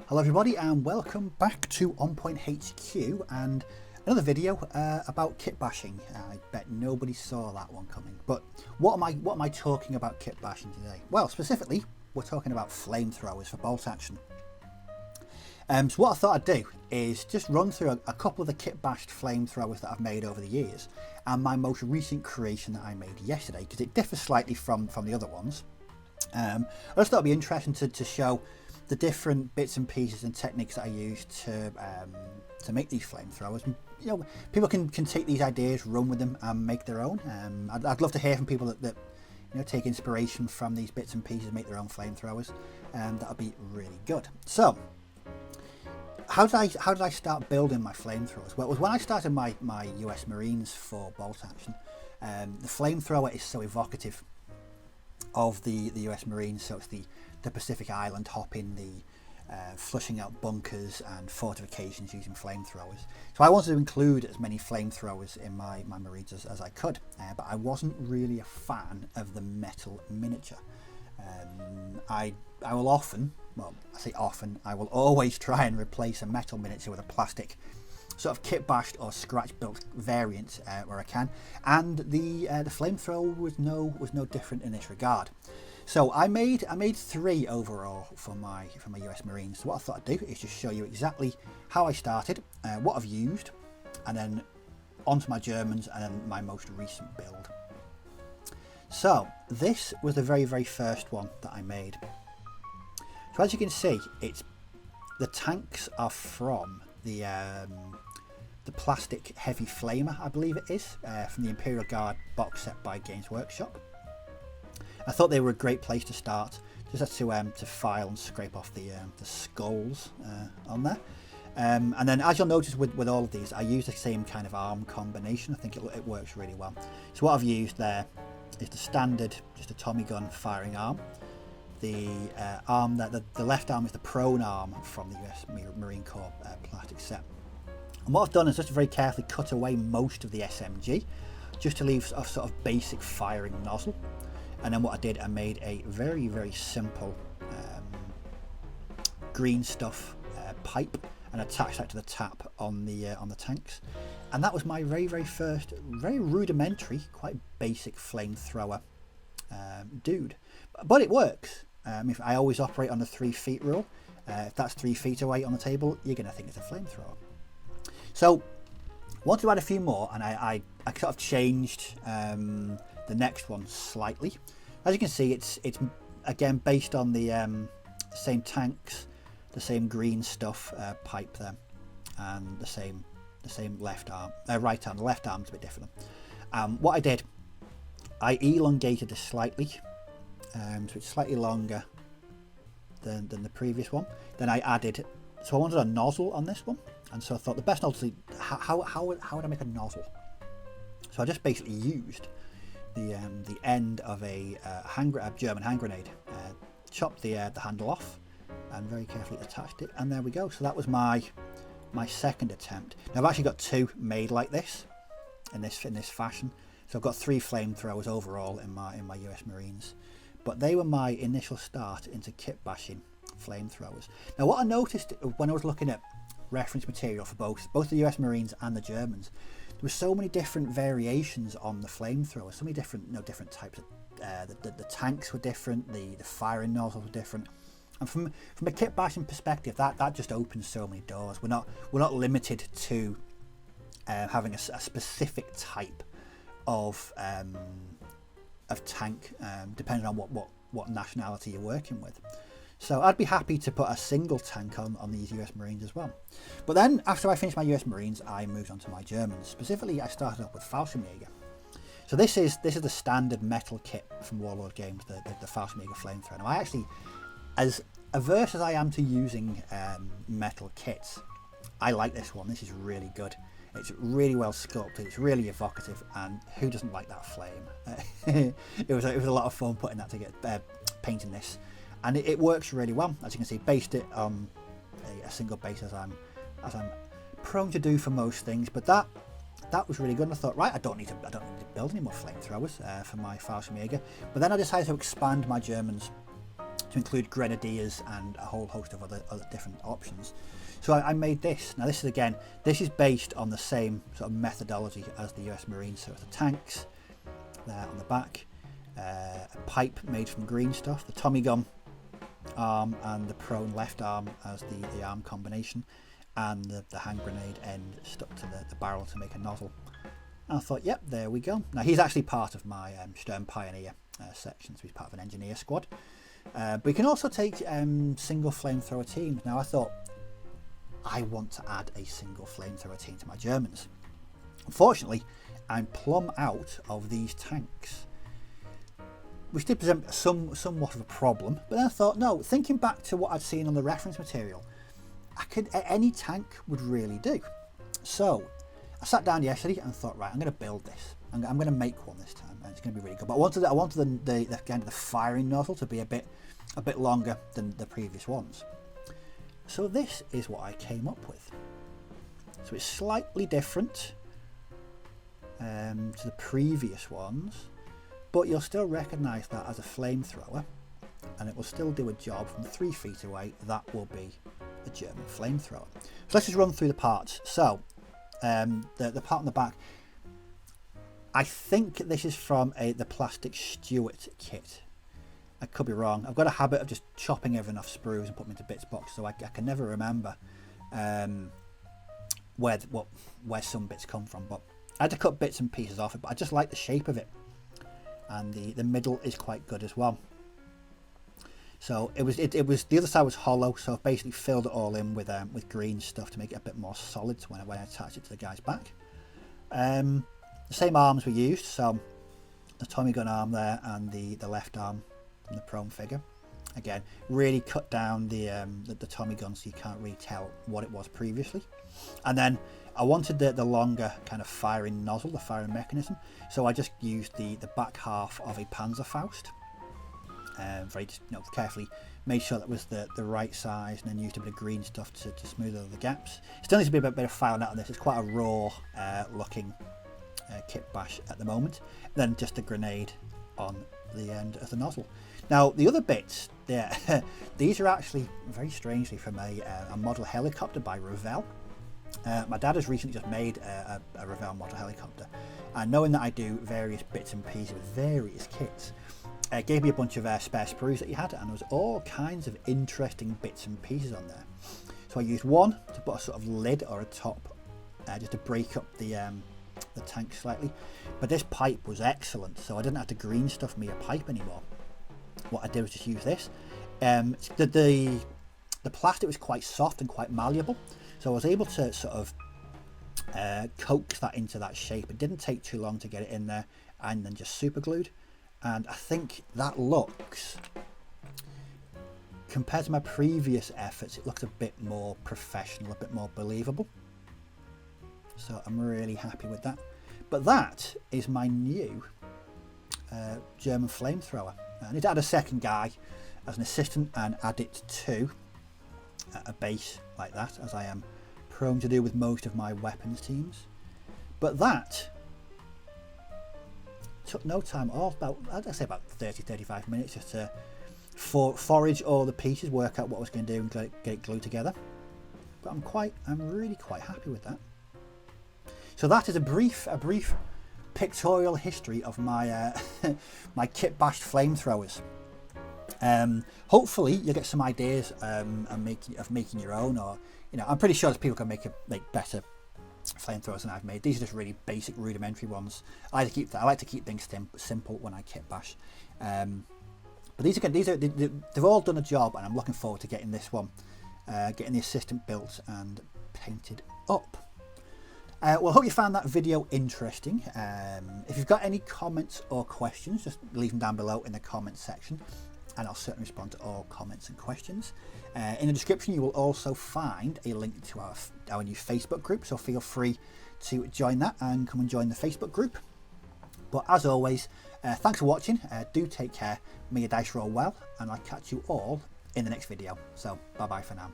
Hello everybody and welcome back to On Point HQ and another video about kit bashing. I bet nobody saw that one coming. But what am I talking about kit bashing today? Well, specifically we're talking about flamethrowers for bolt action. So what I thought I'd do is just run through a couple of the kit bashed flamethrowers that I've made over the years and my most recent creation that I made yesterday, because it differs slightly from the other ones. I just thought it'd be interesting to show the different bits and pieces and techniques that I use to make these flamethrowers. You know, people can take these ideas, run with them, and make their own. I'd love to hear from people that you know take inspiration from these bits and pieces, make their own flamethrowers. That would be really good. So, how did I start building my flamethrowers? Well, it was when I started my US Marines for bolt action. The flamethrower is so evocative of the US Marines, so it's the Pacific Island hopping, the flushing out bunkers and fortifications using flamethrowers. So I wanted to include as many flamethrowers in my Marines as I could, but I wasn't really a fan of the metal miniature. I will often, well I say often, I will always try and replace a metal miniature with a plastic sort of kit bashed or scratch built variant where I can, and the flamethrower was no different in this regard. So I made 3 overall for my US Marines. So what I thought I'd do is just show you exactly how I started, what I've used, and then onto my Germans and then my most recent build. So this was the very first one that I made. So as you can see, the tanks are from the plastic heavy flamer, I believe it is, from the Imperial Guard box set by Games Workshop. I thought they were a great place to start, just to file and scrape off the skulls on there. And then, as you'll notice with all of these, I use the same kind of arm combination. I think it works really well. So what I've used there is the standard, just a Tommy gun firing arm. The arm the left arm is the prone arm from the US Marine Corps plastic set. And what I've done is just very carefully cut away most of the SMG, just to leave a sort of basic firing nozzle. And then what I did, I made a very simple green stuff pipe and attached that to the tap on the tanks. And that was my very first, very rudimentary, quite basic flamethrower dude. But it works. If I always operate on the 3 feet rule. If that's 3 feet away on the table, you're going to think it's a flamethrower. So, wanted to add a few more, and I sort of changed the next one slightly. As you can see, it's again based on the same tanks, the same green stuff pipe there, and the same left arm, right arm. The left arm's a bit different. What I did, I elongated this slightly, so it's slightly longer than the previous one. Then I added, so I wanted a nozzle on this one, and so I thought the best nozzle. How would I make a nozzle? So I just basically used the end of a German hand grenade, chopped the handle off, and very carefully attached it, and there we go. So that was my second attempt. Now I've actually got 2 made like this, in this fashion. So I've got 3 flamethrowers overall in my US Marines, but they were my initial start into kit bashing flamethrowers. Now what I noticed when I was looking at reference material for both the US Marines and the Germans, there were so many different variations on the flamethrower, so many different types of the tanks were different, the firing nozzles were different, and from a kit bashing perspective, that just opens so many doors. We're not limited to having a specific type of tank, depending on what nationality you're working with. So I'd be happy to put a single tank on these US Marines as well. But then after I finished my US Marines, I moved on to my Germans. Specifically, I started off with Fallschirmjäger. So this is the standard metal kit from Warlord Games, the Fallschirmjäger flamethrower. Now I actually, as averse as I am to using metal kits, I like this one. This is really good. It's really well sculpted, it's really evocative, and who doesn't like that flame? It was a lot of fun putting that together, painting this. And it works really well. As you can see, based it on a single base as I'm prone to do for most things. But that was really good. And I thought, right, I don't need to build any more flamethrowers for my Fallschirmjäger. But then I decided to expand my Germans to to include grenadiers and a whole host of other different options. So I made this. Now this is based on the same sort of methodology as the US Marines. So the tanks there on the back, a pipe made from green stuff, the Tommy gun arm and the prone left arm as the arm combination, and the hand grenade end stuck to the barrel to make a nozzle. And I thought, yep, there we go. Now he's actually part of my Stern Pioneer section, so he's part of an engineer squad. But you can also take single flamethrower teams. Now I thought, I want to add a single flamethrower team to my Germans. Unfortunately, I'm plumb out of these tanks, which did present somewhat of a problem. But then I thought, no, thinking back to what I'd seen on the reference material, any tank would really do. So I sat down yesterday and thought, right, I'm going to build this. I'm going to make one this time, and it's going to be really good. But I wanted the firing nozzle to be a bit longer than the previous ones. So this is what I came up with. So it's slightly different to the previous ones, but you'll still recognise that as a flamethrower, and it will still do a job from 3 feet away. That will be a German flamethrower. So let's just run through the parts. So the part on the back, I think this is from the Plastic Stuart kit. I could be wrong. I've got a habit of just chopping everything off sprues and putting them into bits box, so I can never remember where some bits come from. But I had to cut bits and pieces off it, but I just like the shape of it, and the middle is quite good as well. So it was the other side was hollow, so I basically filled it all in with green stuff to make it a bit more solid when I attach it to the guy's back. The same arms were used, so the Tommy gun arm there and the left arm from the prone figure. Again, really cut down the Tommy gun so you can't really tell what it was previously. And then I wanted the longer kind of firing nozzle, the firing mechanism, so I just used the back half of a Panzerfaust. Very carefully made sure that was the right size, and then used a bit of green stuff to smooth over the gaps. Still needs to be a bit of filing out on this. It's quite a raw looking kit bash at the moment. And then just a grenade on the end of the nozzle. Now the other bits, these are actually very strangely from a model helicopter by Revell. My dad has recently just made a Revell model helicopter, and knowing that I do various bits and pieces with various kits, gave me a bunch of spare sprues that he had, and there was all kinds of interesting bits and pieces on there. So I used one to put a sort of lid or a top, just to break up the tank slightly. But this pipe was excellent, so I didn't have to green stuff me a pipe anymore. What I did was just use this. The plastic was quite soft and quite malleable, so I was able to sort of coax that into that shape. It didn't take too long to get it in there, and then just super glued. And I think that looks, compared to my previous efforts, it looks a bit more professional, a bit more believable. So I'm really happy with that. But that is my new German flamethrower. I need to add a second guy as an assistant and add it to a base like that, as I am prone to do with most of my weapons teams. But that took no time, I'd say about 30-35 minutes, just to forage all the pieces, work out what I was going to do and get it glued together. But I'm really quite happy with that. So that is a brief pictorial history of my my kit bashed flamethrowers. Hopefully you'll get some ideas of making your own, or I'm pretty sure there's people can make better flamethrowers than I've made. These are just really basic, rudimentary ones. I like to keep things simple when I kit bash. But they've all done a job, and I'm looking forward to getting this one, getting the assistant built and painted up. Well, I hope you found that video interesting. If you've got any comments or questions, just leave them down below in the comments section, and I'll certainly respond to all comments and questions. In the description you will also find a link to our new Facebook group, so feel free to join that and come and join the Facebook group. But as always, thanks for watching, do take care, may your dice roll well, and I'll catch you all in the next video. So bye bye for now.